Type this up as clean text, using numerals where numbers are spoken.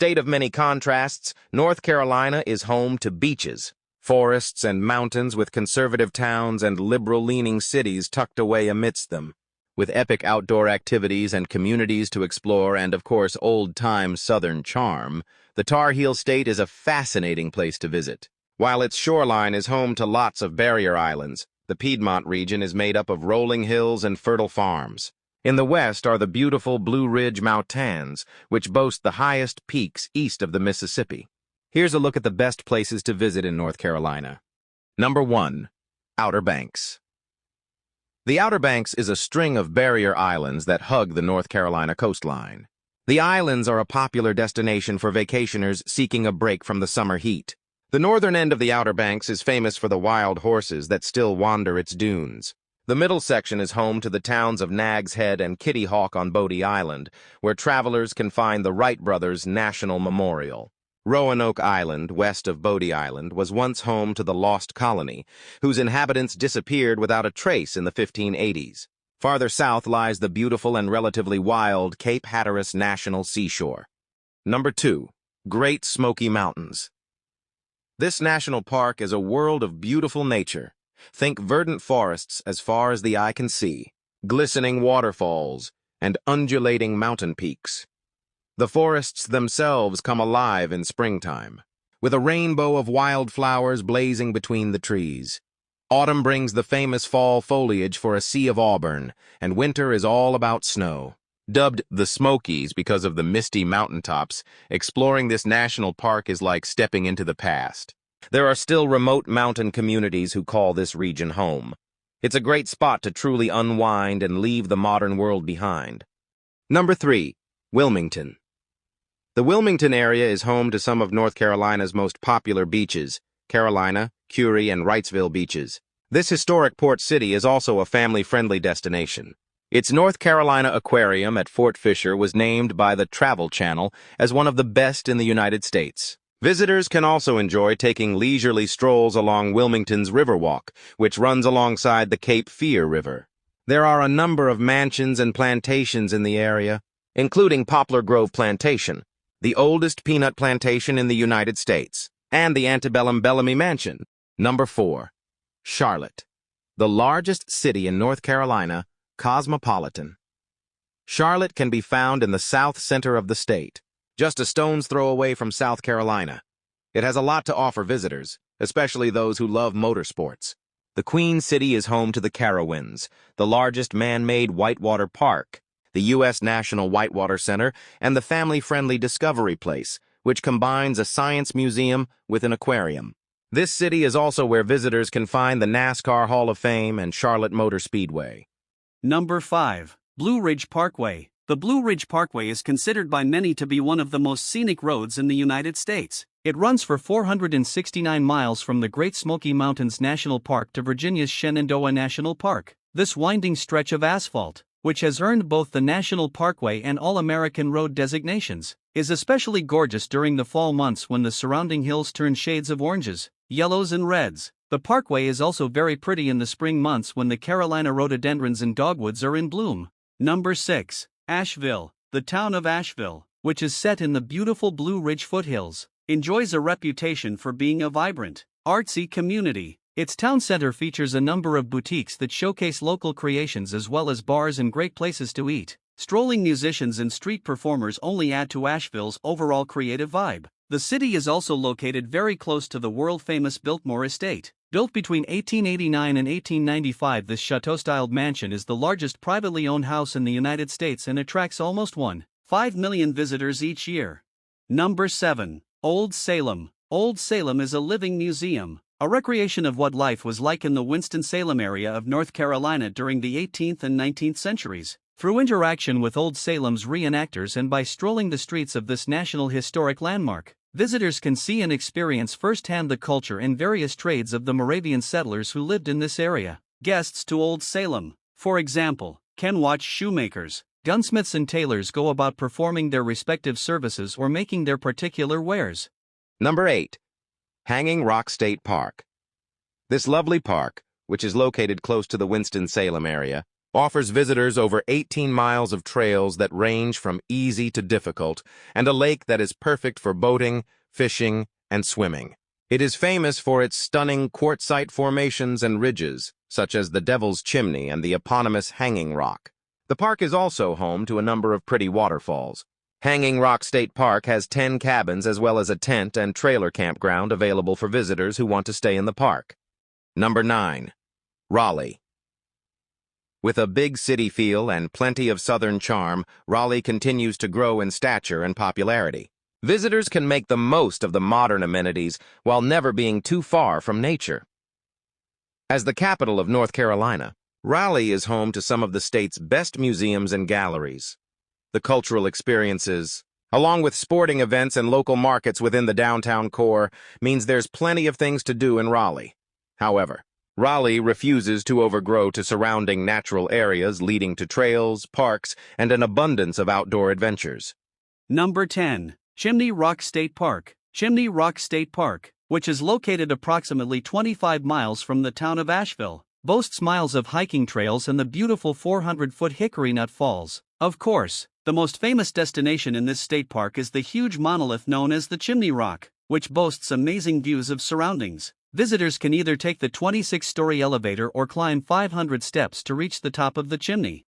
state of many contrasts, North Carolina is home to beaches, forests and mountains with conservative towns and liberal-leaning cities tucked away amidst them. With epic outdoor activities and communities to explore and, of course, old-time Southern charm, the Tar Heel State is a fascinating place to visit. While its shoreline is home to lots of barrier islands, the Piedmont region is made up of rolling hills and fertile farms. In the west are the beautiful Blue Ridge Mountains, which boast the highest peaks east of the Mississippi. Here's a look at the best places to visit in North Carolina. Number 1. Outer Banks. The Outer Banks is a string of barrier islands that hug the North Carolina coastline. The islands are a popular destination for vacationers seeking a break from the summer heat. The northern end of the Outer Banks is famous for the wild horses that still wander its dunes. The middle section is home to the towns of Nags Head and Kitty Hawk on Bodie Island, where travelers can find the Wright Brothers National Memorial. Roanoke Island, west of Bodie Island, was once home to the Lost Colony, whose inhabitants disappeared without a trace in the 1580s. Farther south lies the beautiful and relatively wild Cape Hatteras National Seashore. Number 2. Great Smoky Mountains. This national park is a world of beautiful nature. Think verdant forests as far as the eye can see, glistening waterfalls, and undulating mountain peaks. The forests themselves come alive in springtime, with a rainbow of wildflowers blazing between the trees. Autumn brings the famous fall foliage for a sea of auburn, and winter is all about snow. Dubbed the Smokies because of the misty mountaintops, exploring this national park is like stepping into the past. There are still remote mountain communities who call this region home. It's a great spot to truly unwind and leave the modern world behind. Number 3. Wilmington. The Wilmington area is home to some of North Carolina's most popular beaches, Carolina, Curie, and Wrightsville beaches. This historic port city is also a family-friendly destination. Its North Carolina Aquarium at Fort Fisher was named by the Travel Channel as one of the best in the United States. Visitors can also enjoy taking leisurely strolls along Wilmington's Riverwalk, which runs alongside the Cape Fear River. There are a number of mansions and plantations in the area, including Poplar Grove Plantation, the oldest peanut plantation in the United States, and the antebellum Bellamy Mansion. Number 4. Charlotte. The largest city in North Carolina, cosmopolitan. Charlotte can be found in the south center of the state, just a stone's throw away from South Carolina. It has a lot to offer visitors, especially those who love motorsports. The Queen City is home to the Carowinds, the largest man-made whitewater park, the U.S. National Whitewater Center, and the family-friendly Discovery Place, which combines a science museum with an aquarium. This city is also where visitors can find the NASCAR Hall of Fame and Charlotte Motor Speedway. Number 5. Blue Ridge Parkway. The Blue Ridge Parkway is considered by many to be one of the most scenic roads in the United States. It runs for 469 miles from the Great Smoky Mountains National Park to Virginia's Shenandoah National Park. This winding stretch of asphalt, which has earned both the National Parkway and All-American Road designations, is especially gorgeous during the fall months when the surrounding hills turn shades of oranges, yellows and reds. The parkway is also very pretty in the spring months when the Carolina rhododendrons and dogwoods are in bloom. Number 6. Asheville. The town of Asheville, which is set in the beautiful Blue Ridge foothills, enjoys a reputation for being a vibrant, artsy community. Its town center features a number of boutiques that showcase local creations as well as bars and great places to eat. Strolling musicians and street performers only add to Asheville's overall creative vibe. The city is also located very close to the world-famous Biltmore Estate. Built between 1889 and 1895, this chateau-styled mansion is the largest privately owned house in the United States and attracts almost 1.5 million visitors each year. Number 7. Old Salem. Old Salem is a living museum, a recreation of what life was like in the Winston-Salem area of North Carolina during the 18th and 19th centuries. Through interaction with Old Salem's reenactors and by strolling the streets of this National Historic Landmark, visitors can see and experience firsthand the culture and various trades of the Moravian settlers who lived in this area. Guests to Old Salem, for example, can watch shoemakers, gunsmiths and tailors go about performing their respective services or making their particular wares. Number 8. Hanging Rock State Park. This lovely park, which is located close to the Winston-Salem area, offers visitors over 18 miles of trails that range from easy to difficult, and a lake that is perfect for boating, fishing, and swimming. It is famous for its stunning quartzite formations and ridges, such as the Devil's Chimney and the eponymous Hanging Rock. The park is also home to a number of pretty waterfalls. Hanging Rock State Park has 10 cabins as well as a tent and trailer campground available for visitors who want to stay in the park. Number 9. Raleigh. With a big city feel and plenty of southern charm, Raleigh continues to grow in stature and popularity. Visitors can make the most of the modern amenities while never being too far from nature. As the capital of North Carolina, Raleigh is home to some of the state's best museums and galleries. The cultural experiences, along with sporting events and local markets within the downtown core, means there's plenty of things to do in Raleigh. However, Raleigh refuses to overgrow to surrounding natural areas leading to trails, parks, and an abundance of outdoor adventures. Number 10. Chimney Rock State Park. Chimney Rock State Park, which is located approximately 25 miles from the town of Asheville, boasts miles of hiking trails and the beautiful 400-foot Hickory Nut Falls. Of course, the most famous destination in this state park is the huge monolith known as the Chimney Rock, which boasts amazing views of surroundings. Visitors can either take the 26-story elevator or climb 500 steps to reach the top of the chimney.